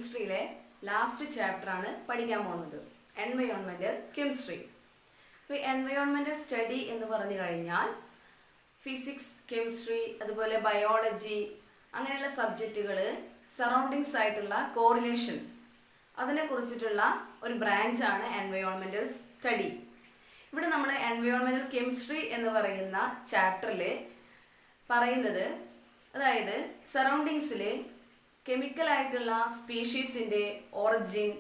കെമിസ്ട്രിയിലെ last chapter ആണ് പഠിക്കാൻ പോകുന്നത്, എൻവയോൺമെന്റൽ കെമിസ്ട്രി. അപ്പോൾ എൻവയോൺമെന്റൽ സ്റ്റഡി എന്ന് പറഞ്ഞു കഴിഞ്ഞാൽ ഫിസിക്സ്, കെമിസ്ട്രി, അതുപോലെ ബയോളജി അങ്ങനെയുള്ള സബ്ജക്റ്റുകൾ സറൗണ്ടിങ്സ് ആയിട്ടുള്ള കോറിലേഷൻ അതിനെ കുറിച്ചിട്ടുള്ള ഒരു ബ്രാഞ്ചാണ് എൻവയോൺമെന്റൽ സ്റ്റഡി. ഇവിടെ നമ്മൾ എൻവയോൺമെന്റൽ കെമിസ്ട്രി എന്ന് പറയുന്ന ചാപ്റ്ററിൽ പറയുന്നത്, അതായത് സറൗണ്ടിങ്സിൽ കെമിക്കൽ ആയിട്ടുള്ള സ്പീഷീസിൻ്റെ ഒറിജിൻ,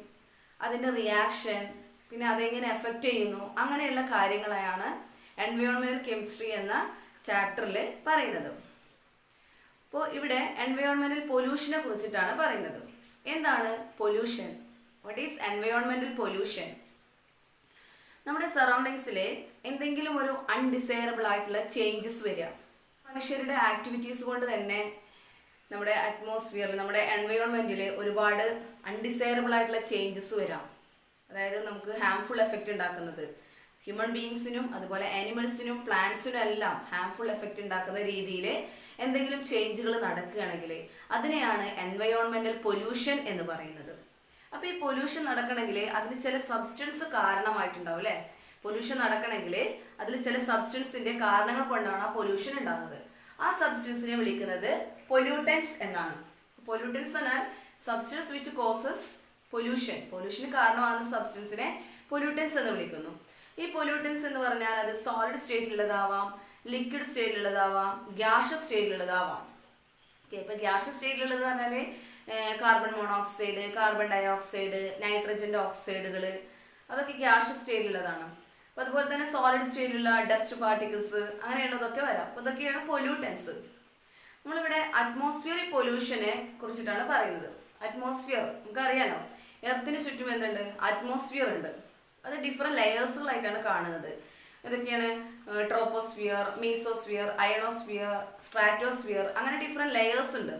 അതിൻ്റെ റിയാക്ഷൻ, പിന്നെ അതെങ്ങനെ എഫക്റ്റ് ചെയ്യുന്നു, അങ്ങനെയുള്ള കാര്യങ്ങളാണ് എൻവയോൺമെന്റൽ കെമിസ്ട്രി എന്ന ചാപ്റ്ററിൽ പറയുന്നത്. അപ്പോൾ ഇവിടെ എൻവയോൺമെന്റൽ പൊല്യൂഷനെ കുറിച്ചിട്ടാണ് പറയുന്നത്. എന്താണ് പൊല്യൂഷൻ? വാട്ട് ഈസ് എൻവയോൺമെന്റൽ പൊല്യൂഷൻ? നമ്മുടെ സറൗണ്ടിങ്സിൽ എന്തെങ്കിലും ഒരു അൺഡിസൈറബിൾ ആയിട്ടുള്ള ചേഞ്ചസ് വരിക, മനുഷ്യരുടെ ആക്ടിവിറ്റീസ് കൊണ്ട് തന്നെ നമ്മുടെ അറ്റ്മോസ്ഫിയറിൽ, നമ്മുടെ എൻവയോൺമെന്റിൽ ഒരുപാട് അൺഡിസൈറബിൾ ആയിട്ടുള്ള ചേഞ്ചസ് വരാം. അതായത് നമുക്ക് ഹാംഫുൾ എഫക്റ്റ് ഉണ്ടാക്കുന്നത് ഹ്യൂമൻ ബീയിങ്സിനും അതുപോലെ ആനിമൽസിനും പ്ലാന്റ്സിനും എല്ലാം ഹാംഫുൾ എഫക്റ്റ് ഉണ്ടാക്കുന്ന രീതിയിൽ എന്തെങ്കിലും ചേഞ്ചുകൾ നടക്കുകയാണെങ്കിൽ അതിനെയാണ് എൻവയോൺമെന്റൽ പൊല്യൂഷൻ എന്ന് പറയുന്നത്. അപ്പോൾ ഈ പൊല്യൂഷൻ നടക്കണമെങ്കിൽ അതിന് ചില സബ്സ്റ്റൻസ് കാരണമായിട്ടുണ്ടാവും അല്ലേ? പൊല്യൂഷൻ നടക്കണമെങ്കിൽ അതിൽ ചില സബ്സ്റ്റൻസിന്റെ കാരണങ്ങൾ കൊണ്ടാണ് ആ പൊല്യൂഷൻ ഉണ്ടാകുന്നത്. ആ സബ്സ്റ്റൻസിനെ വിളിക്കുന്നത് പൊല്യൂട്ടൻസ് എന്നാണ്. പൊല്യൂട്ടൻസ് എന്നാൽ സബ്സ്റ്റൻസ് വിച്ച് കോസസ് പൊല്യൂഷൻ. പൊല്യൂഷന് കാരണമാകുന്ന സബ്സ്റ്റൻസിനെ പൊല്യൂട്ടൻസ് എന്ന് വിളിക്കുന്നു. ഈ പൊല്യൂട്ടൻസ് എന്ന് പറഞ്ഞാൽ അത് സോളിഡ് സ്റ്റേറ്റിലുള്ളതാവാം, ലിക്വിഡ് സ്റ്റേറ്റിലുള്ളതാവാം, ഗ്യാഷ്യസ് സ്റ്റേറ്റിലുള്ളതാവാം. ഓക്കെ, ഇപ്പോൾ ഗ്യാഷ്യസ് സ്റ്റേറ്റിലുള്ളത് പറഞ്ഞാൽ കാർബൺ മോണോക്സൈഡ്, കാർബൺ ഡയോക്സൈഡ്, നൈട്രജൻ്റെ ഓക്സൈഡുകൾ, അതൊക്കെ ഗ്യാഷ്യസ് സ്റ്റേറ്റിലുള്ളതാണ്. അപ്പോൾ അതുപോലെ തന്നെ സോളിഡ് സ്റ്റേറ്റിലുള്ള ഡസ്റ്റ് പാർട്ടിക്കിൾസ് അങ്ങനെയുള്ളതൊക്കെ വരാം. അപ്പോൾ ഇതൊക്കെയാണ് പൊല്യൂട്ടൻസ്. നമ്മളിവിടെ അറ്റ്മോസ്ഫിയറിക് പൊല്യൂഷനെ കുറിച്ചിട്ടാണ് പറയുന്നത്. അറ്റ്മോസ്ഫിയർ നമുക്കറിയാലോ, എർത്തിന് ചുറ്റും എന്തുണ്ട്? അറ്റ്മോസ്ഫിയർ ഉണ്ട്. അത് ഡിഫറെൻറ്റ് ലെയേഴ്സുകളായിട്ടാണ് കാണുന്നത്. ഇതൊക്കെയാണ് ട്രോപ്പോസ്ഫിയർ, മീസോസ്ഫിയർ, അയണോസ്ഫിയർ, സ്ട്രാറ്റോസ്ഫിയർ, അങ്ങനെ ഡിഫറെൻറ്റ് ലെയേഴ്സ് ഉണ്ട്.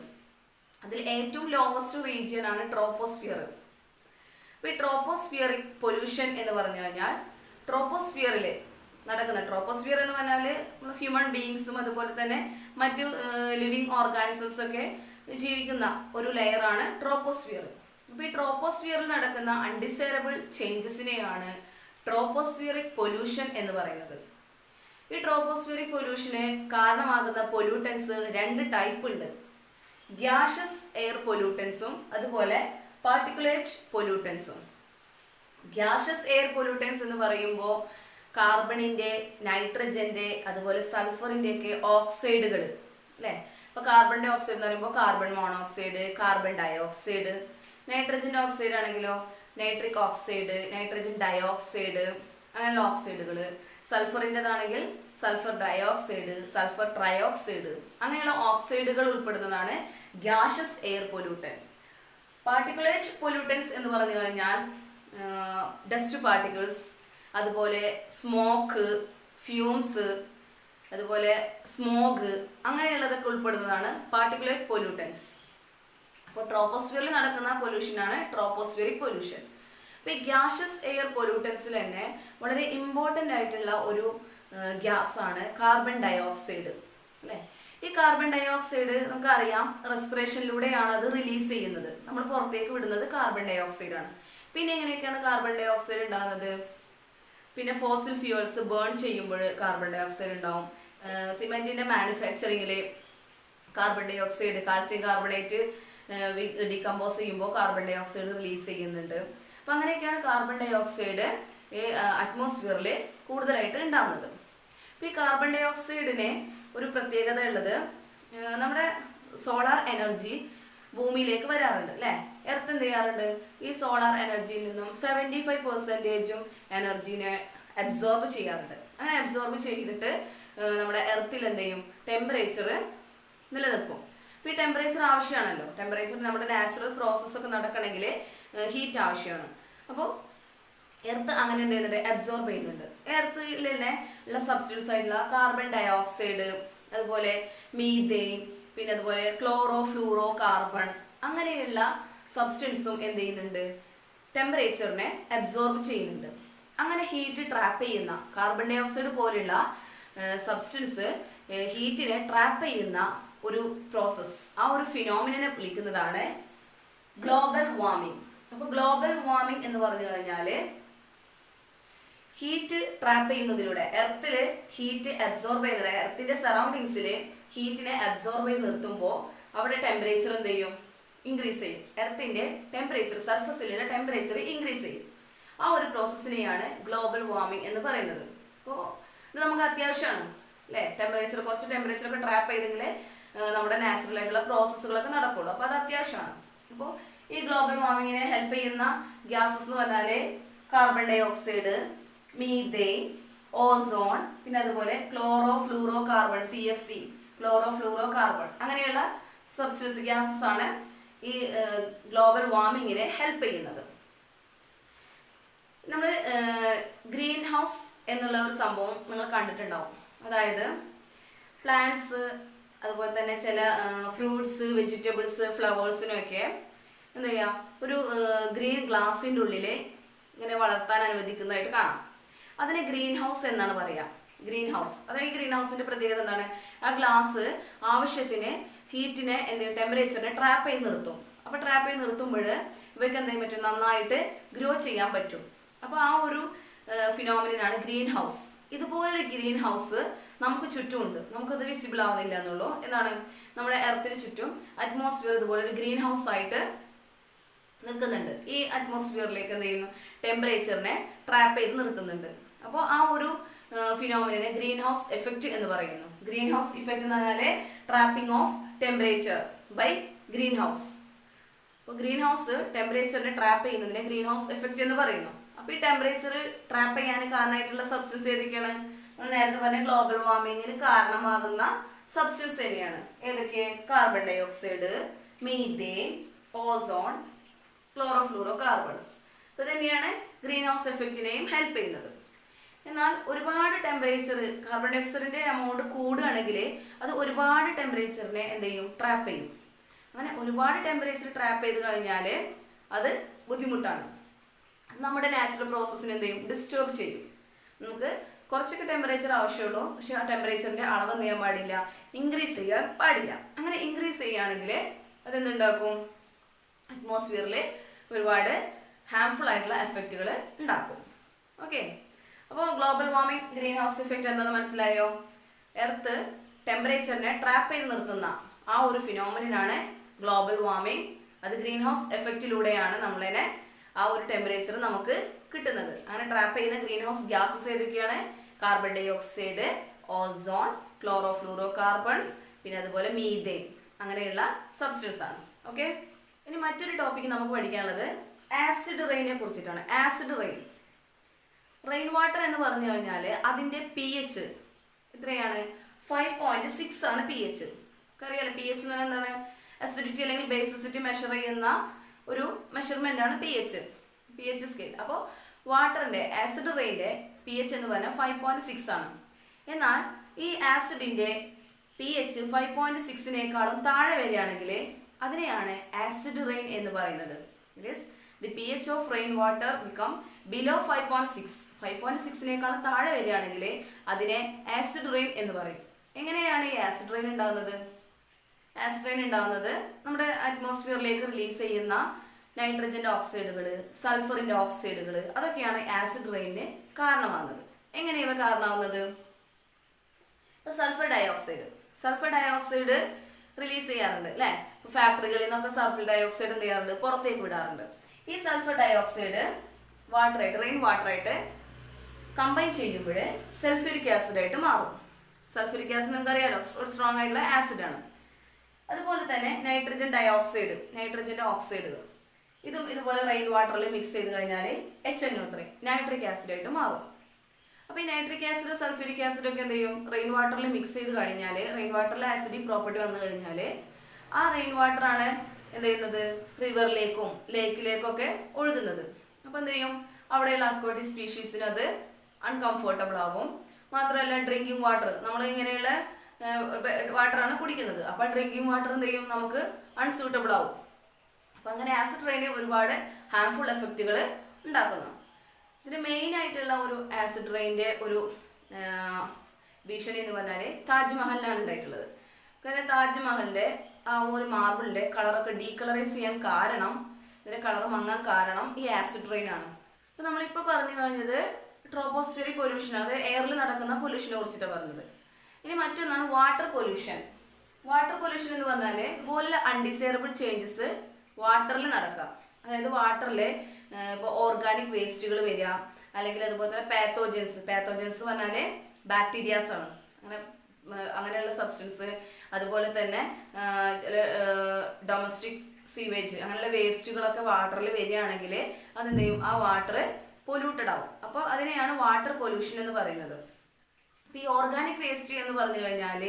അതിൽ ഏറ്റവും ലോവസ്റ്റ് റീജിയൻ ആണ് ട്രോപ്പോസ്ഫിയർ. അപ്പോൾ ഈ ട്രോപ്പോസ്ഫിയറിക് പൊല്യൂഷൻ എന്ന് പറഞ്ഞു കഴിഞ്ഞാൽ ട്രോപ്പോസ്ഫിയറിൽ നടക്കുന്ന, ട്രോപ്പോസ്ഫിയർ എന്ന് പറഞ്ഞാൽ ഹ്യൂമൻ ബീയിങ്സും അതുപോലെ തന്നെ മറ്റു ലിവിങ് ഓർഗാനിസംസ് ഒക്കെ ജീവിക്കുന്ന ഒരു ലെയറാണ് ട്രോപ്പോസ്ഫിയർ. അപ്പോൾ ഈ ട്രോപ്പോസ്ഫിയറിൽ നടക്കുന്ന അൺഡിസൈറബിൾ ചേഞ്ചസിനെയാണ് ട്രോപ്പോസ്ഫിയറിക് പൊല്യൂഷൻ എന്ന് പറയുന്നത്. ഈ ട്രോപ്പോസ്ഫിയറിക് പൊല്യൂഷന് കാരണമാകുന്ന പൊല്യൂട്ടൻസ് രണ്ട് ടൈപ്പ് ഉണ്ട്. ഗ്യാഷ്യസ് എയർ പൊല്യൂട്ടൻസും അതുപോലെ പാർട്ടിക്കുലേറ്റ് പൊല്യൂട്ടൻസും. ഗ്യാഷ്യസ് എയർ പൊല്യൂട്ടൻസ് എന്ന് പറയുമ്പോൾ കാർബണിൻ്റെ, നൈട്രജൻ്റെ, അതുപോലെ സൾഫറിൻ്റെ ഒക്കെ ഓക്സൈഡുകൾ അല്ലേ? ഇപ്പോൾ കാർബൺ ഡൈ ഓക്സൈഡ് എന്ന് പറയുമ്പോൾ കാർബൺ മോണോക്സൈഡ്, കാർബൺ ഡയോക്സൈഡ്. നൈട്രജൻ്റെ ഓക്സൈഡ് ആണെങ്കിലോ നൈട്രിക് ഓക്സൈഡ്, നൈട്രജൻ ഡയോക്സൈഡ്, അങ്ങനെയുള്ള ഓക്സൈഡുകൾ. സൾഫറിൻ്റെതാണെങ്കിൽ സൾഫർ ഡയോക്സൈഡ്, സൾഫർ ട്രയോക്സൈഡ്, അങ്ങനെയുള്ള ഓക്സൈഡുകൾ ഉൾപ്പെടുന്നതാണ് gaseous air pollutant. Particulate pollutants എന്ന് പറഞ്ഞു കഴിഞ്ഞാൽ ഡസ്റ്റ് പാർട്ടിക്കിൾസ്, അതുപോലെ സ്മോക്ക്, ഫ്യൂംസ്, അതുപോലെ സ്മോഗ്, അങ്ങനെയുള്ളതൊക്കെ ഉൾപ്പെടുന്നതാണ് പാർട്ടിക്കുലേറ്റ് പൊല്യൂട്ടൻസ്. അപ്പോൾ ട്രോപ്പോസ്ഫിയറിൽ നടക്കുന്ന പൊല്യൂഷനാണ് ട്രോപ്പോസ്ഫിയറിക് പൊല്യൂഷൻ. അപ്പോൾ ഈ ഗ്യാഷ്യസ് എയർ പൊല്യൂട്ടൻസിൽ തന്നെ വളരെ ഇമ്പോർട്ടൻ്റ് ആയിട്ടുള്ള ഒരു ഗ്യാസ് ആണ് കാർബൺ ഡയോക്സൈഡ് അല്ലേ? ഈ കാർബൺ ഡയോക്സൈഡ് നമുക്കറിയാം, റെസ്പിറേഷനിലൂടെയാണ് അത് റിലീസ് ചെയ്യുന്നത്. നമ്മൾ പുറത്തേക്ക് വിടുന്നത് കാർബൺ ഡയോക്സൈഡ് ആണ്. പിന്നെ എങ്ങനെയൊക്കെയാണ് കാർബൺ ഡയോക്സൈഡ് ഉണ്ടാകുന്നത്? പിന്നെ ഫോസിൽ ഫ്യൂവൽസ് ബേൺ ചെയ്യുമ്പോൾ കാർബൺ ഡയോക്സൈഡ് ഉണ്ടാവും. സിമെന്റിന്റെ മാനുഫാക്ചറിങ്ങിൽ carbon dioxide, calcium carbonate decompose ചെയ്യുമ്പോൾ കാർബൺ ഡയോക്സൈഡ് റിലീസ് ചെയ്യുന്നുണ്ട്. അപ്പം അങ്ങനെയൊക്കെയാണ് കാർബൺ ഡയോക്സൈഡ് അറ്റ്മോസ്ഫിയറിൽ കൂടുതലായിട്ട് ഉണ്ടാകുന്നത്. അപ്പോൾ ഈ കാർബൺ ഡയോക്സൈഡിന് ഒരു പ്രത്യേകത ഉള്ളത്, നമ്മുടെ സോളാർ എനർജി ഭൂമിയിലേക്ക് വരാറുണ്ട് അല്ലേ? എർത്ത് എന്ത് ചെയ്യാറുണ്ട്? ഈ സോളാർ എനർജിയിൽ നിന്നും 75% എനർജീനെ അബ്സോർബ് ചെയ്യാറുണ്ട്. അങ്ങനെ അബ്സോർബ് ചെയ്തിട്ട് നമ്മുടെ എർത്തിൽ എന്ത് ചെയ്യും? ടെമ്പറേച്ചർ നിലനിൽക്കും. അപ്പോൾ ഈ ടെമ്പറേച്ചർ ആവശ്യമാണല്ലോ. ടെമ്പറേച്ചർ നമ്മുടെ നാച്ചുറൽ പ്രോസസ്സ് ഒക്കെ നടക്കണമെങ്കിൽ ഹീറ്റ് ആവശ്യമാണ്. അപ്പോൾ എർത്ത് അങ്ങനെ എന്ത് ചെയ്യുന്നുണ്ട്? അബ്സോർബ് ചെയ്യുന്നുണ്ട്. എർത്തിൽ തന്നെ ഉള്ള സബ്സ്റ്റൻസ് ആയിട്ടുള്ള കാർബൺ ഡയോക്സൈഡ്, അതുപോലെ മീഥെയ്ൻ, പിന്നെ അതുപോലെ ക്ലോറോ ഫ്ലൂറോ കാർബൺ, അങ്ങനെയുള്ള സബ്സ്റ്റൻസും എന്ത് ചെയ്യുന്നുണ്ട്? ടെമ്പറേച്ചറിനെ അബ്സോർബ് ചെയ്യുന്നുണ്ട്. അങ്ങനെ ഹീറ്റ് ട്രാപ്പ് ചെയ്യുന്ന കാർബൺ ഡയോക്സൈഡ് പോലെയുള്ള സബ്സ്റ്റൻസ് ഹീറ്റിനെ ട്രാപ്പ് ചെയ്യുന്ന ഒരു പ്രോസസ്, ആ ഒരു ഫിനോമിനെ വിളിക്കുന്നതാണ് ഗ്ലോബൽ വാർമിംഗ്. അപ്പോൾ ഗ്ലോബൽ വാർമിംഗ് എന്ന് പറഞ്ഞു കഴിഞ്ഞാൽ ഹീറ്റ് ട്രാപ്പ് ചെയ്യുന്നതിലൂടെ, എർത്തില് ഹീറ്റ് അബ്സോർബ് ചെയ്യുന്നത്, എർത്തിന്റെ സറൗണ്ടിങ്സിൽ ഹീറ്റിനെ അബ്സോർബ് ചെയ്ത് നിർത്തുമ്പോൾ അവിടെ ടെമ്പറേച്ചർ എന്ത് ചെയ്യും? ഇൻക്രീസ് ചെയ്യും. എർത്തിന്റെ ടെമ്പറേച്ചർ, സർഫസിലുള്ള ടെമ്പറേച്ചർ ഇൻക്രീസ് ചെയ്യും. ആ ഒരു പ്രോസസ്സിനെയാണ് ഗ്ലോബൽ വാർമിംഗ് എന്ന് പറയുന്നത്. അപ്പോൾ ഇത് നമുക്ക് അത്യാവശ്യമാണ് അല്ലേ? ടെമ്പറേച്ചർ, കുറച്ച് ടെമ്പറേച്ചർ ഒക്കെ ട്രാപ്പ് ചെയ്തെങ്കിൽ നമ്മുടെ നാച്ചുറൽ ആയിട്ടുള്ള പ്രോസസ്സുകളൊക്കെ നടക്കുള്ളൂ. അപ്പോൾ അത് അത്യാവശ്യമാണ്. അപ്പോൾ ഈ ഗ്ലോബൽ വാർമിങ്ങിനെ ഹെൽപ്പ് ചെയ്യുന്ന ഗ്യാസസ് എന്ന് പറഞ്ഞാൽ carbon dioxide, methane, ozone, പിന്നെ അതുപോലെ chlorofluorocarbon, CFC, chlorofluorocarbon, അങ്ങനെയുള്ള സബ്സ്റ്റൻസ് ഗ്യാസസ് ആണ് ഈ ഗ്ലോബൽ വാർമിങ്ങിനെ ഹെൽപ്പ് ചെയ്യുന്നത്. നമ്മൾ ഗ്രീൻ ഹൗസ് എന്നുള്ള ഒരു സംഭവം നിങ്ങൾ കണ്ടിട്ടുണ്ടാവും. അതായത് പ്ലാന്റ്സ്, അതുപോലെ തന്നെ ചില ഫ്രൂട്ട്സ്, വെജിറ്റബിൾസ്, ഫ്ലവേഴ്സിനൊക്കെ എന്താ ചെയ്യുക, ഒരു ഗ്രീൻ ഗ്ലാസിൻ്റെ ഉള്ളിൽ ഇങ്ങനെ വളർത്താൻ അനുവദിക്കുന്നതായിട്ട് കാണാം. അതിനെ ഗ്രീൻ ഹൗസ് എന്നാണ് പറയുക. ഗ്രീൻ ഹൗസ്, അതായത് ഗ്രീൻ ഹൗസിന്റെ പ്രത്യേകത എന്താണ്? ആ ഗ്ലാസ് ആവശ്യത്തിന് ഹീറ്റിനെ, ടെമ്പറേച്ചറിനെ ട്രാപ്പ് ചെയ്ത് നിർത്തും. അപ്പോൾ ട്രാപ്പ് ചെയ്ത് നിർത്തുമ്പോൾ ഇവയ്ക്ക് എന്ത് ചെയ്യാൻ പറ്റും? നന്നായിട്ട് ഗ്രോ ചെയ്യാൻ പറ്റും. അപ്പോൾ ആ ഒരു ഫിനോമിനാണ് ഗ്രീൻ ഹൗസ്. ഇതുപോലൊരു ഗ്രീൻ ഹൗസ് നമുക്ക് ചുറ്റുമുണ്ട്. നമുക്കത് വിസിബിൾ ആവുന്നില്ല എന്നുള്ളൂ. എന്താണ്? നമ്മുടെ എർത്തിന് ചുറ്റും അറ്റ്മോസ്ഫിയർ ഇതുപോലെ ഒരു ഗ്രീൻ ഹൗസ് ആയിട്ട് നിൽക്കുന്നുണ്ട്. ഈ അറ്റ്മോസ്ഫിയറിലേക്ക് എന്ത് ചെയ്യുന്നു? ടെമ്പറേച്ചറിനെ ട്രാപ്പ് ചെയ്ത് നിർത്തുന്നുണ്ട്. അപ്പോൾ ആ ഒരു ഫിനോമിനെ ഗ്രീൻ ഹൗസ് എഫക്റ്റ് എന്ന് പറയുന്നു. ഗ്രീൻ ഹൗസ് ഇഫക്റ്റ് എന്ന് പറഞ്ഞാൽ trapping of temperature by greenhouse. അപ്പോൾ ഗ്രീൻ ഹൗസ് ടെമ്പറേച്ചറിനെ ട്രാപ്പ് ചെയ്യുന്നതിനെ ഗ്രീൻ ഹൗസ് എഫക്റ്റ് എന്ന് പറയുന്നു. അപ്പോൾ ഈ ടെമ്പറേച്ചർ ട്രാപ്പ് ചെയ്യാൻ കാരണമായിട്ടുള്ള സബ്സ്റ്റൻസ് ഏതൊക്കെയാണ്? നമ്മൾ നേരത്തെ പറഞ്ഞ ഗ്ലോബൽ വാർമിങ്ങിന് കാരണമാകുന്ന സബ്സ്റ്റൻസ് തന്നെയാണ്. ഏതൊക്കെ? Carbon dioxide, methane, ozone, chlorofluorocarbons. അപ്പോൾ തന്നെയാണ് ഗ്രീൻ ഹൗസ് എഫക്റ്റിനെയും ഹെൽപ്പ് ചെയ്യുന്നത്. എന്നാൽ ഒരുപാട് ടെമ്പറേച്ചർ, കാർബൺ ഡൈ ഓക്സൈഡിന്റെ എമൗണ്ട് കൂടുകയാണെങ്കിൽ അത് ഒരുപാട് ടെമ്പറേച്ചറിനെ എന്ത് ചെയ്യും? ട്രാപ്പ് ചെയ്യും. അങ്ങനെ ഒരുപാട് ടെമ്പറേച്ചർ ട്രാപ്പ് ചെയ്ത് കഴിഞ്ഞാൽ അത് ബുദ്ധിമുട്ടാണ്. നമ്മുടെ നാച്ചുറൽ പ്രോസസ്സിനെ എന്ത് ചെയ്യും? ഡിസ്റ്റർബ് ചെയ്യും. നമുക്ക് കുറച്ചൊക്കെ ടെമ്പറേച്ചർ ആവശ്യമുള്ളൂ, പക്ഷെ ആ ടെമ്പറേച്ചറിന്റെ അളവ് എന്ത് ചെയ്യാൻ പാടില്ല? ഇൻക്രീസ് ചെയ്യാൻ പാടില്ല. അങ്ങനെ ഇൻക്രീസ് ചെയ്യുകയാണെങ്കിൽ അതെന്തുണ്ടാക്കും? അറ്റ്മോസ്ഫിയറിൽ ഒരുപാട് ഹാംഫുൾ ആയിട്ടുള്ള എഫക്റ്റുകൾ ഉണ്ടാക്കും. ഓക്കെ, അപ്പോൾ global warming, greenhouse effect എന്താണെന്ന് മനസ്സിലായോ? എർത്ത് ടെമ്പറേച്ചറിനെ ട്രാപ്പ് ചെയ്ത് നിർത്തുന്ന ആ ഒരു ഫിനോമിനാണ് ഗ്ലോബൽ വാർമിംഗ്. അത് ഗ്രീൻ ഹൗസ് എഫക്റ്റിലൂടെയാണ് നമ്മളതിനെ ആ ഒരു ടെമ്പറേച്ചർ നമുക്ക് കിട്ടുന്നത്. അങ്ങനെ ട്രാപ്പ് ചെയ്യുന്ന ഗ്രീൻ ഹൗസ് ഗ്യാസസ് ഏതൊക്കെയാണ്? Carbon dioxide, ozone, chlorofluorocarbons, പിന്നെ അതുപോലെ മീഥേൻ, അങ്ങനെയുള്ള സബ്സ്റ്റൻസ് ആണ്. ഓക്കെ, ഇനി മറ്റൊരു ടോപ്പിക് നമുക്ക് പഠിക്കാനുള്ളത് ആസിഡ് റെയിനെ കുറിച്ചിട്ടാണ്. ആസിഡ് റെയിൻ, റെയിൻ വാട്ടർ എന്ന് പറഞ്ഞു കഴിഞ്ഞാൽ അതിന്റെ pH എത്രയാണ്? 5.6 ആണ് pH. അറിയാലോ pH എന്ന് പറഞ്ഞാൽ എന്താണ്? അസിഡിറ്റി അല്ലെങ്കിൽ ബേസിസിറ്റി മെഷർ ചെയ്യുന്ന ഒരു മെഷർമെന്റ് ആണ് pH സ്കെയിൽ. അപ്പോൾ വാട്ടറിന്റെ, ആസിഡ് റെയിന്റെ pH എന്ന് പറഞ്ഞാൽ 5.6 ആണ്. എന്നാൽ ഈ ആസിഡിന്റെ pH 5.6നേക്കാളും താഴെ വരികയാണെങ്കിൽ അതിനെയാണ് ആസിഡ് റെയിൻ എന്ന് പറയുന്നത്. It is the pH of rain water become below 5.6. 5.6നേക്കാളും താഴെ വരികയാണെങ്കിൽ അതിനെ ആസിഡ് റെയിൻ എന്ന് പറയും. എങ്ങനെയാണ് ഈ ആസിഡ് റെയിൻ ഉണ്ടാകുന്നത്? ആസിഡ് റെയിൻ ഉണ്ടാകുന്നത് നമ്മുടെ അറ്റ്മോസ്ഫിയറിലേക്ക് റിലീസ് ചെയ്യുന്ന നൈട്രജന്റെ ഓക്സൈഡുകൾ, സൾഫറിന്റെ ഓക്സൈഡുകൾ, അതൊക്കെയാണ് ആസിഡ് റെയിനിന് കാരണമാകുന്നത്. എങ്ങനെയാണ് ഇവ കാരണമാകുന്നത്? സൾഫർ ഡൈ ഓക്സൈഡ് റിലീസ് ചെയ്യാറുണ്ട് അല്ലേ? ഫാക്ടറികളിൽ നിന്നൊക്കെ സൾഫർ ഡൈ ഓക്സൈഡ് എന്ത് ചെയ്യാറുണ്ട്? പുറത്തേക്ക് വിടാറുണ്ട്. ഈ സൾഫർ ഡൈ ഓക്സൈഡ് വാട്ടറായിട്ട്, റെയിൻ വാട്ടറായിട്ട് കമ്പൈൻ ചെയ്യുമ്പോൾ സൾഫ്യൂരിക് ആസിഡ് ആയിട്ട് മാറും. സൾഫ്യൂരിക് ആസിഡ് നമുക്ക് അറിയാലോ, ഒരു സ്ട്രോങ് ആയിട്ടുള്ള ആസിഡ് ആണ്. അതുപോലെ തന്നെ നൈട്രജൻ ഡൈ ഓക്സൈഡ്, നൈട്രജന്റെ ഓക്സൈഡുകൾ, ഇതും ഇതുപോലെ റെയിൻ വാട്ടറിൽ മിക്സ് ചെയ്ത് കഴിഞ്ഞാൽ HNO3 നൈട്രിക് ആസിഡ് ആയിട്ട് മാറും. അപ്പോൾ ഈ നൈട്രിക് ആസിഡ്, സൾഫ്യൂരിക് ആസിഡ് ഒക്കെ എന്ത് ചെയ്യും? റെയിൻ വാട്ടറിൽ മിക്സ് ചെയ്ത് കഴിഞ്ഞാൽ, റെയിൻ വാട്ടറിൽ ആസിഡിക് പ്രോപ്പർട്ടി വന്നു കഴിഞ്ഞാൽ ആ റെയിൻ വാട്ടർ ആണ് എന്ത് ചെയ്യുന്നത്? റിവറിലേക്കും ലേക്കിലേക്കും ഒക്കെ ഒഴുകുന്നത്. അപ്പോൾ എന്ത് ചെയ്യും? അവിടെയുള്ള അക്വാട്ടിക് സ്പീഷീസിന് അത് അൺകംഫർട്ടബിൾ ആകും. മാത്രമല്ല ഡ്രിങ്കിങ് വാട്ടർ, നമ്മൾ ഇങ്ങനെയുള്ള വാട്ടറാണ് കുടിക്കുന്നത്. അപ്പോൾ ഡ്രിങ്കിങ് വാട്ടർ എന്ത് ചെയ്യും? നമുക്ക് അൺസൂട്ടബിൾ ആവും. അപ്പം അങ്ങനെ ആസിഡ് റെയിന് ഒരുപാട് ഹാംഫുൾ എഫക്റ്റുകൾ ഉണ്ടാക്കുന്നു. ഇതിന് മെയിൻ ആയിട്ടുള്ള ഒരു ആസിഡ് റെയിൻ്റെ ഒരു ഭീഷണി എന്ന് പറഞ്ഞാൽ താജ്മഹലിലാണ് ഉണ്ടായിട്ടുള്ളത്. കാരണം താജ്മഹലിൻ്റെ ആ ഒരു മാർബിളിൻ്റെ കളറൊക്കെ ഡീകളറൈസ് ചെയ്യാൻ കാരണം ഇതിന്റെ കളർ മങ്ങാൻ കാരണം ഈ ആസിഡ് റെയിൻ ആണ്. അപ്പൊ നമ്മളിപ്പോ പറഞ്ഞു കഴിഞ്ഞത് ട്രോപ്പോസ്ഫിയറിക് പൊല്യൂഷൻ, അത് എയറിൽ നടക്കുന്ന പൊല്യൂഷനെ കുറിച്ചിട്ടാണ് പറഞ്ഞത്. ഇനി മറ്റൊന്നാണ് വാട്ടർ പൊല്യൂഷൻ. വാട്ടർ പൊല്യൂഷൻ എന്ന് പറഞ്ഞാൽ ഇതുപോലെ അൺഡിസൈറബിൾ ചേഞ്ചസ് വാട്ടറിൽ നടക്കാം. അതായത് വാട്ടറിൽ ഇപ്പോൾ ഓർഗാനിക് വേസ്റ്റുകൾ വരിക, അല്ലെങ്കിൽ അതുപോലെ തന്നെ പാത്തോജൻസ് പറഞ്ഞാൽ ബാക്ടീരിയാസ് ആണ്, അങ്ങനെയുള്ള സബ്സ്റ്റൻസ്. അതുപോലെ തന്നെ ഡൊമസ്റ്റിക് സീവേജ് അങ്ങനെയുള്ള വേസ്റ്റുകളൊക്കെ വാട്ടറിൽ വരികയാണെങ്കിൽ അതെന്ത് ചെയ്യും, ആ വാട്ടർ പൊല്യൂട്ടഡ് ആവും. അപ്പോൾ അതിനെയാണ് വാട്ടർ പൊല്യൂഷൻ എന്ന് പറയുന്നത്. ഈ ഓർഗാനിക് വേസ്റ്റ് എന്ന് പറഞ്ഞു കഴിഞ്ഞാൽ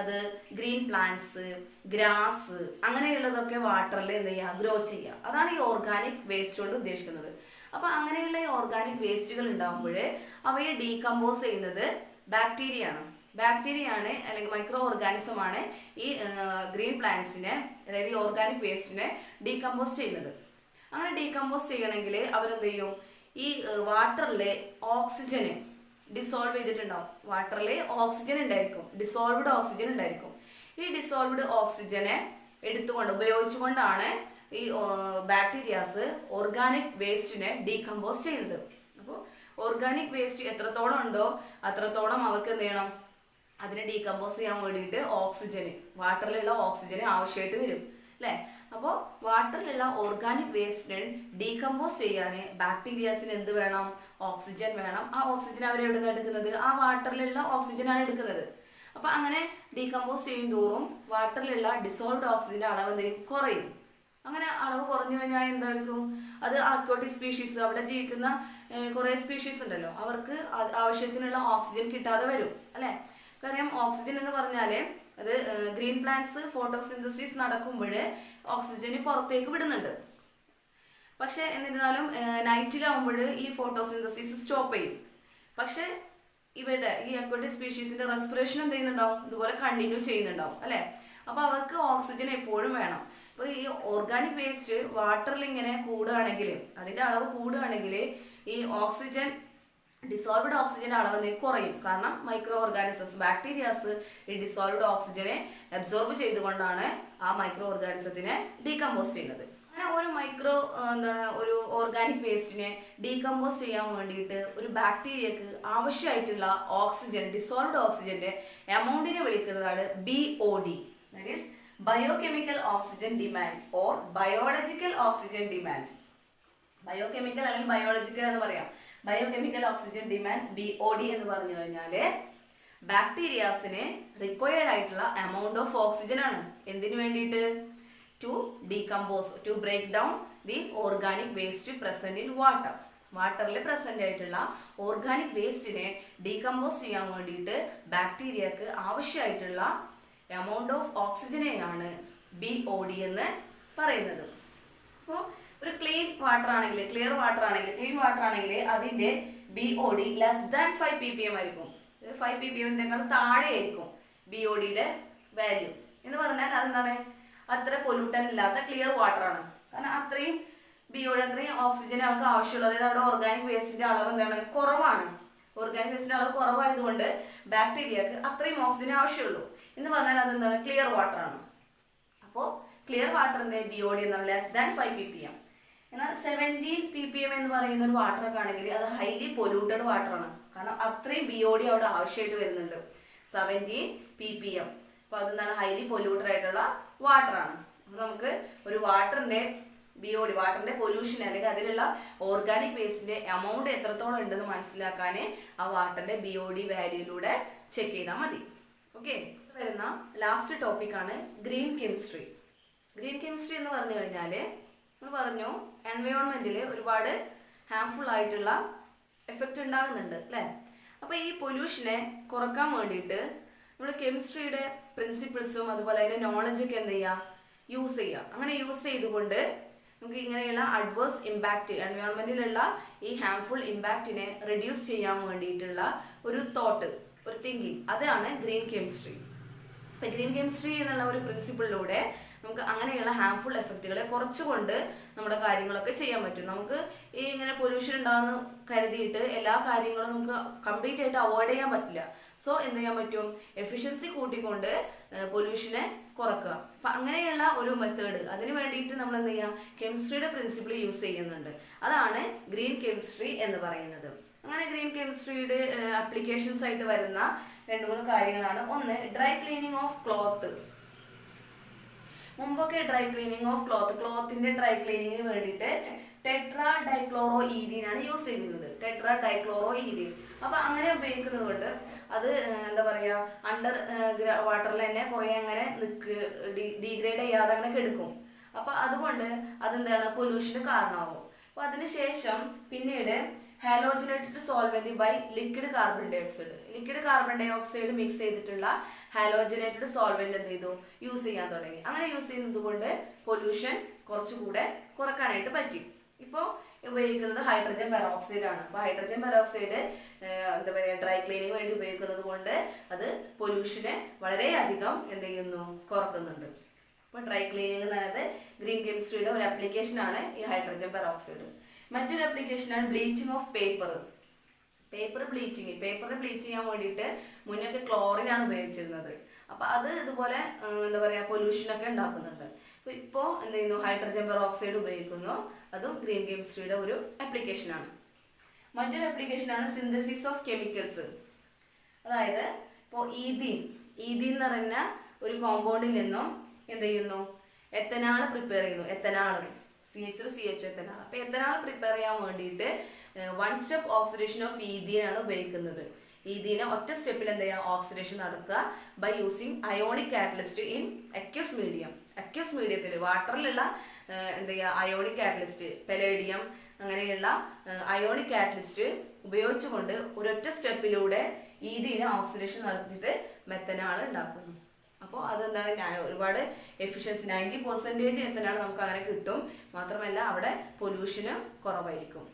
അത് ഗ്രീൻ പ്ലാന്റ്സ്, ഗ്രാസ് അങ്ങനെയുള്ളതൊക്കെ വാട്ടറിൽ എന്ത് ചെയ്യുക, ഗ്രോ ചെയ്യുക. അതാണ് ഈ ഓർഗാനിക് വേസ്റ്റ് കൊണ്ട് ഉദ്ദേശിക്കുന്നത്. അപ്പൊ അങ്ങനെയുള്ള ഈ ഓർഗാനിക് വേസ്റ്റുകൾ ഉണ്ടാകുമ്പോൾ അവയെ ഡീകമ്പോസ് ചെയ്യുന്നത് ബാക്ടീരിയ ആണ്, അല്ലെങ്കിൽ മൈക്രോ ഓർഗാനിസം ആണ് ഈ ഗ്രീൻ പ്ലാന്റ്സിനെ, അതായത് ഈ ഓർഗാനിക് വേസ്റ്റിനെ ഡീകമ്പോസ് ചെയ്യുന്നത്. അങ്ങനെ ഡീകമ്പോസ് ചെയ്യണമെങ്കിൽ അവരെന്ത് ചെയ്യും, ഈ വാട്ടറിലെ ഓക്സിജന് ഡിസോൾവ് ചെയ്തിട്ടുണ്ടാവും. വാട്ടറിൽ ഓക്സിജൻ ഉണ്ടായിരിക്കും, ഡിസോൾവ്ഡ് ഓക്സിജൻ ഉണ്ടായിരിക്കും. ഈ ഡിസോൾവ്ഡ് ഓക്സിജനെ ഉപയോഗിച്ചുകൊണ്ടാണ് ഈ ബാക്ടീരിയാസ് ഓർഗാനിക് വേസ്റ്റിനെ ഡീകമ്പോസ് ചെയ്യുന്നത്. അപ്പോൾ ഓർഗാനിക് വേസ്റ്റ് എത്രത്തോളം ഉണ്ടോ അത്രത്തോളം അവർക്ക് എന്ത് ചെയ്യണം, അതിനെ ഡീകമ്പോസ് ചെയ്യാൻ വേണ്ടിയിട്ട് വാട്ടറിലുള്ള ഓക്സിജന് ആവശ്യമായിട്ട് വരും അല്ലേ. അപ്പോൾ വാട്ടറിലുള്ള ഓർഗാനിക് വേസ്റ്റിനെ ഡീകമ്പോസ് ചെയ്യാൻ ബാക്ടീരിയാസിന് എന്ത് വേണം, ഓക്സിജൻ വേണം. ആ ഓക്സിജൻ അവരെവിടെ നിന്ന് എടുക്കുന്നത്, ആ വാട്ടറിലുള്ള ഓക്സിജനാണ് എടുക്കുന്നത്. അപ്പൊ അങ്ങനെ ഡീകമ്പോസ് ചെയ്യും തോറും വാട്ടറിലുള്ള ഡിസോൾവ്ഡ് ഓക്സിജന്റെ അളവ് എന്തെങ്കിലും കുറയും. അങ്ങനെ അളവ് കുറഞ്ഞു കഴിഞ്ഞാൽ എന്തായിരിക്കും, അത് അക്വാട്ടിക് സ്പീഷീസ്, അവിടെ ജീവിക്കുന്ന കുറെ സ്പീഷീസ് ഉണ്ടല്ലോ, അവർക്ക് ആവശ്യത്തിനുള്ള ഓക്സിജൻ കിട്ടാതെ വരും അല്ലെ. കാര്യം ഓക്സിജൻ എന്ന് പറഞ്ഞാല് അത് ഗ്രീൻ പ്ലാന്റ്സ് ഫോട്ടോസിന്തസിസ് നടക്കുമ്പോൾ ഓക്സിജന് പുറത്തേക്ക് വിടുന്നുണ്ട്. പക്ഷെ എന്നിരുന്നാലും നൈറ്റിലാവുമ്പോൾ ഈ ഫോട്ടോസിന്തസിസ് സ്റ്റോപ്പ് ചെയ്യും. പക്ഷെ ഇവിടെ ഈ അക്വാട്ടിക് സ്പീഷീസിന്റെ റെസ്പിറേഷൻ എന്ത് ചെയ്യുന്നുണ്ടാവും, ഇതുപോലെ കണ്ടിന്യൂ ചെയ്യുന്നുണ്ടാവും അല്ലെ. അപ്പൊ അവർക്ക് ഓക്സിജൻ എപ്പോഴും വേണം. അപ്പൊ ഈ ഓർഗാനിക് വേസ്റ്റ് വാട്ടറിൽ ഇങ്ങനെ കൂടുകയാണെങ്കിൽ, അതിന്റെ അളവ് കൂടുകയാണെങ്കിൽ ഈ ഓക്സിജൻ, ഡിസോൾവ്ഡ് ഓക്സിജൻ അളവ് കുറയും. കാരണം മൈക്രോ ഓർഗാനിസംസ്, ബാക്ടീരിയാസ് ഈ ഡിസോൾവ്ഡ് ഓക്സിജനെ അബ്സോർബ് ചെയ്തുകൊണ്ടാണ് ആ മൈക്രോ ഓർഗാനിസത്തിനെ ഡീകമ്പോസ് ചെയ്യുന്നത്. അങ്ങനെ ഒരു ഓർഗാനിക് വേസ്റ്റിനെ ഡീകമ്പോസ് ചെയ്യാൻ വേണ്ടിയിട്ട് ഒരു ബാക്ടീരിയക്ക് ആവശ്യമായിട്ടുള്ള ഓക്സിജൻ, ഡിസോൾവ്ഡ് ഓക്സിജന്റെ എമൗണ്ടിനെ വിളിക്കുന്നതാണ് BOD, that is biochemical oxygen demand or biological oxygen demand. Biochemical അല്ലെങ്കിൽ ബയോളജിക്കൽ എന്ന് പറയാം. ബയോകെമിക്കൽ ഓക്സിജൻ ഡിമാൻഡ് BOD എന്ന് പറഞ്ഞു കഴിഞ്ഞാല് ബാക്ടീരിയാസിന് റിക്വയർഡ് ആയിട്ടുള്ള എമൗണ്ട് ഓഫ് ഓക്സിജൻ ആണ്. എന്തിനു വേണ്ടിയിട്ട്, to decompose, to break down the organic waste present in water. വാട്ടറിൽ പ്രസന്റ് ആയിട്ടുള്ള ഓർഗാനിക് വേസ്റ്റിനെ ഡീകമ്പോസ് ചെയ്യാൻ വേണ്ടിയിട്ട് ബാക്ടീരിയക്ക് ആവശ്യമായിട്ടുള്ള എമൗണ്ട് ഓഫ് ഓക്സിജനെയാണ് BOD എന്ന് പറയുന്നത്. അപ്പോൾ ഒരു ക്ലീൻ വാട്ടർ ആണെങ്കിൽ, ക്ലിയർ വാട്ടർ ആണെങ്കിൽ അതിന്റെ BOD ലെസ് ദാൻ 5 ppm ആയിരിക്കും. 5 ppm താഴെ ആയിരിക്കും BODയുടെ വാല്യൂ. എന്ന് പറഞ്ഞാൽ അതെന്താണ്, അത്ര പൊല്യൂട്ടൻ ഇല്ലാത്ത ക്ലിയർ വാട്ടർ ആണ്. കാരണം അത്രയും BOD, അത്രയും ഓക്സിജൻ അവർക്ക് ആവശ്യമുള്ളത്. അതായത് അവിടെ ഓർഗാനിക് വേസ്റ്റിന്റെ അളവ് എന്താണ്, കുറവാണ്. ഓർഗാനിക് വേസ്റ്റിന്റെ അളവ് കുറവായതുകൊണ്ട് ബാക്ടീരിയക്ക് അത്രയും ഓക്സിജൻ ആവശ്യമുള്ളൂ. എന്ന് പറഞ്ഞാൽ അതെന്താണ്, ക്ലിയർ വാട്ടർ ആണ്. അപ്പോൾ ക്ലിയർ വാട്ടറിന്റെ BOD എന്താണ്, ലെസ് ദാൻ 5 ppm. എന്നാൽ 17 ppm എന്ന് പറയുന്ന ഒരു വാട്ടർ ഒക്കെ ആണെങ്കിൽ അത് ഹൈലി പൊല്യൂട്ടഡ് വാട്ടർ ആണ്. കാരണം അത്രയും BOD അവിടെ ആവശ്യമായിട്ട് വരുന്നുണ്ട്, 17 ppm. അപ്പൊ അതെന്താണ്, ഹൈലി പൊല്യൂട്ടഡ് ആയിട്ടുള്ള വാട്ടർ ആണ്. അപ്പൊ നമുക്ക് ഒരു വാട്ടറിന്റെ BOD, വാട്ടറിന്റെ പൊല്യൂഷൻ അല്ലെങ്കിൽ അതിലുള്ള ഓർഗാനിക് വേസ്റ്റിന്റെ എമൗണ്ട് എത്രത്തോളം ഉണ്ടെന്ന് മനസ്സിലാക്കാൻ ആ വാട്ടറിന്റെ BOD വാല്യൂയിലൂടെ ചെക്ക് ചെയ്താൽ മതി. ഓക്കെ, വരുന്ന ലാസ്റ്റ് ടോപ്പിക്കാണ് ഗ്രീൻ കെമിസ്ട്രി. ഗ്രീൻ കെമിസ്ട്രി എന്ന് പറഞ്ഞു കഴിഞ്ഞാൽ നമ്മൾ പറഞ്ഞു എൻവയോൺമെന്റിൽ ഒരുപാട് ഹാംഫുൾ ആയിട്ടുള്ള എഫക്റ്റ് ഉണ്ടാകുന്നുണ്ട് അല്ലേ. അപ്പോൾ ഈ പൊല്യൂഷനെ കുറക്കാൻ വേണ്ടിയിട്ട് നമ്മൾ കെമിസ്ട്രിയുടെ പ്രിൻസിപ്പിൾസും അതുപോലെ അതിൻ്റെ നോളജൊക്കെ എന്ത് ചെയ്യുക, യൂസ് ചെയ്യുക. അങ്ങനെ യൂസ് ചെയ്തുകൊണ്ട് നമുക്ക് ഇങ്ങനെയുള്ള അഡ്വേഴ്സ് ഇമ്പാക്റ്റ്, എൻവയോൺമെന്റിലുള്ള ഈ ഹാംഫുൾ ഇമ്പാക്റ്റിനെ റെഡ്യൂസ് ചെയ്യാൻ വേണ്ടിയിട്ടുള്ള ഒരു തോട്ട്, ഒരു തിങ്കിങ്, അതാണ് ഗ്രീൻ കെമിസ്ട്രി. അപ്പം ഗ്രീൻ കെമിസ്ട്രി എന്നുള്ള ഒരു പ്രിൻസിപ്പിളിലൂടെ നമുക്ക് അങ്ങനെയുള്ള ഹാംഫുൾ എഫക്റ്റുകളെ കുറച്ചുകൊണ്ട് നമ്മുടെ കാര്യങ്ങളൊക്കെ ചെയ്യാൻ പറ്റും. നമുക്ക് ഈ ഇങ്ങനെ പൊല്യൂഷൻ ഉണ്ടാകുന്ന കരുതിയിട്ട് എല്ലാ കാര്യങ്ങളും നമുക്ക് കംപ്ലീറ്റ് ആയിട്ട് അവോയ്ഡ് ചെയ്യാൻ പറ്റില്ല. സോ എന്ത് ചെയ്യാൻ പറ്റും, എഫിഷ്യൻസി കൂട്ടിക്കൊണ്ട് പൊല്യൂഷനെ കുറക്കുക. അപ്പം അങ്ങനെയുള്ള ഒരു മെത്തേഡ്, അതിന് വേണ്ടിയിട്ട് നമ്മൾ എന്ത് ചെയ്യുക, കെമിസ്ട്രിയുടെ പ്രിൻസിപ്പിൾ യൂസ് ചെയ്യുന്നുണ്ട്. അതാണ് ഗ്രീൻ കെമിസ്ട്രി എന്ന് പറയുന്നത്. അങ്ങനെ ഗ്രീൻ കെമിസ്ട്രിയുടെ ആപ്ലിക്കേഷൻസ് ആയിട്ട് വരുന്ന 2-3 കാര്യങ്ങളാണ്. ഒന്ന്, ഡ്രൈ ക്ലീനിങ് ഓഫ് ക്ലോത്ത്. മുമ്പൊക്കെ ഡ്രൈ ക്ലീനിങ് ഓഫ് ക്ലോത്തിന്റെ ഡ്രൈ ക്ലീനിങ്ങിന് വേണ്ടിയിട്ട് ടെട്രാ ഡൈക്ലോറോ ഈഥീൻ ആണ് യൂസ് ചെയ്യുന്നത്. Tetra dichloro ethene. അപ്പൊ അങ്ങനെ ഉപയോഗിക്കുന്നത് കൊണ്ട് അത് എന്താ പറയാ, അണ്ടർ വാട്ടറിൽ തന്നെ കുറെ അങ്ങനെ ഡീഗ്രേഡ് ചെയ്യാതെ അങ്ങനെ കെടുക്കും. അപ്പൊ അതുകൊണ്ട് അതെന്താണ്, പൊല്യൂഷന് കാരണമാകും. അപ്പൊ അതിനുശേഷം പിന്നീട് halogenated solvent by liquid carbon dioxide. Liquid carbon dioxide mix ചെയ്തിട്ടുള്ള ഹാലോജനേറ്റഡ് സോൾവെന്റ് എന്ത് ചെയ്തു, യൂസ് ചെയ്യാൻ തുടങ്ങി. അങ്ങനെ യൂസ് ചെയ്യുന്നത് കൊണ്ട് പൊല്യൂഷൻ കുറച്ചുകൂടെ കുറക്കാനായിട്ട് പറ്റി. ഇപ്പോൾ ഉപയോഗിക്കുന്നത് ഹൈഡ്രജൻ പെറോക്സൈഡ് ആണ്. അപ്പോൾ ഹൈഡ്രജൻ പെറോക്സൈഡ് എന്താ പറയുക, ഡ്രൈ ക്ലീനിങ് വേണ്ടി ഉപയോഗിക്കുന്നത് കൊണ്ട് അത് പൊല്യൂഷനെ വളരെയധികം എന്ത് ചെയ്യുന്നു, കുറക്കുന്നുണ്ട്. അപ്പോൾ ഡ്രൈ ക്ലീനിങ് എന്ന് പറയുന്നത് ഗ്രീൻ കെമിസ്ട്രിയുടെ ഒരു ആപ്ലിക്കേഷൻ ആണ് ഈ ഹൈഡ്രജൻ പെറോക്സൈഡ്. മറ്റൊരു ആപ്ലിക്കേഷനാണ് bleaching of paper. Paper bleach ചെയ്യാൻ വേണ്ടിയിട്ട് മുന്നൊക്കെ ക്ലോറിൻ ആണ് ഉപയോഗിച്ചിരുന്നത്. അപ്പൊ അത് ഇതുപോലെ എന്താ പറയാ, പൊല്യൂഷനൊക്കെ ഉണ്ടാക്കുന്നുണ്ട്. അപ്പൊ ഇപ്പോൾ എന്ത് ചെയ്യുന്നു, ഹൈഡ്രജൻ പെറോക്സൈഡ് ഉപയോഗിക്കുന്നു. അതും ഗ്രീൻ കെമിസ്ട്രിയുടെ ഒരു ആപ്ലിക്കേഷനാണ്. മറ്റൊരു ആപ്ലിക്കേഷനാണ് സിന്തസിസ് ഓഫ് കെമിക്കൽസ്. അതായത് ഇപ്പോൾ ഈഥീൻ എന്ന് പറയുന്ന ഒരു കോമ്പൗണ്ടിൽ നിന്നും എന്ത് ചെയ്യുന്നു, എത്തനാൾ പ്രിപ്പയർ ചെയ്യുന്നു. എത്തനാൾ CH3CH എത്തനാൾ. അപ്പൊ എത്തനാൾ പ്രിപ്പയർ ചെയ്യാൻ വേണ്ടിയിട്ട് 1 സ്റ്റെപ്പ് ഓക്സിഡേഷൻ ഓഫ് ഈഥീൻ ആണ് ഉപയോഗിക്കുന്നത്. ഈഥീനെ ഒറ്റ സ്റ്റെപ്പിൽ എന്ത് ചെയ്യുക, ഓക്സിഡേഷൻ നടക്കുക by using ionic catalyst in aqueous medium. Aqueous മീഡിയത്തിൽ വാട്ടറിലുള്ള എന്ത് ചെയ്യുക, അയോണിക് കാറ്റലിസ്റ്റ്, പെലേഡിയം അങ്ങനെയുള്ള അയോണിക് കാറ്റലിസ്റ്റ് ഉപയോഗിച്ചുകൊണ്ട് ഒരൊറ്റ സ്റ്റെപ്പിലൂടെ ഈഥീനെ ഓക്സിഡേഷൻ നടത്തിയിട്ട് മെത്തനാൾ ഉണ്ടാക്കുന്നു. അപ്പോൾ അതെന്താണ്, ഒരുപാട് എഫിഷ്യൻസി 90% എത്തനാൾ നമുക്ക് അങ്ങനെ കിട്ടും. മാത്രമല്ല അവിടെ പൊല്യൂഷന് കുറവായിരിക്കും.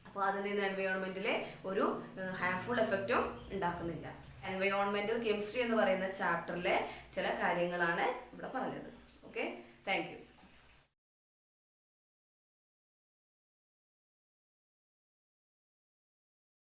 അപ്പോൾ അതിൽ നിന്ന് എൻവയോൺമെന്റിലെ ഒരു ഹാർംഫുൾ എഫക്റ്റും ഉണ്ടാക്കുന്നില്ല. എൻവയോൺമെന്റൽ കെമിസ്ട്രി എന്ന് പറയുന്ന ചാപ്റ്ററിലെ ചില കാര്യങ്ങളാണ് ഇവിടെ പറഞ്ഞത്. Okay, thank you.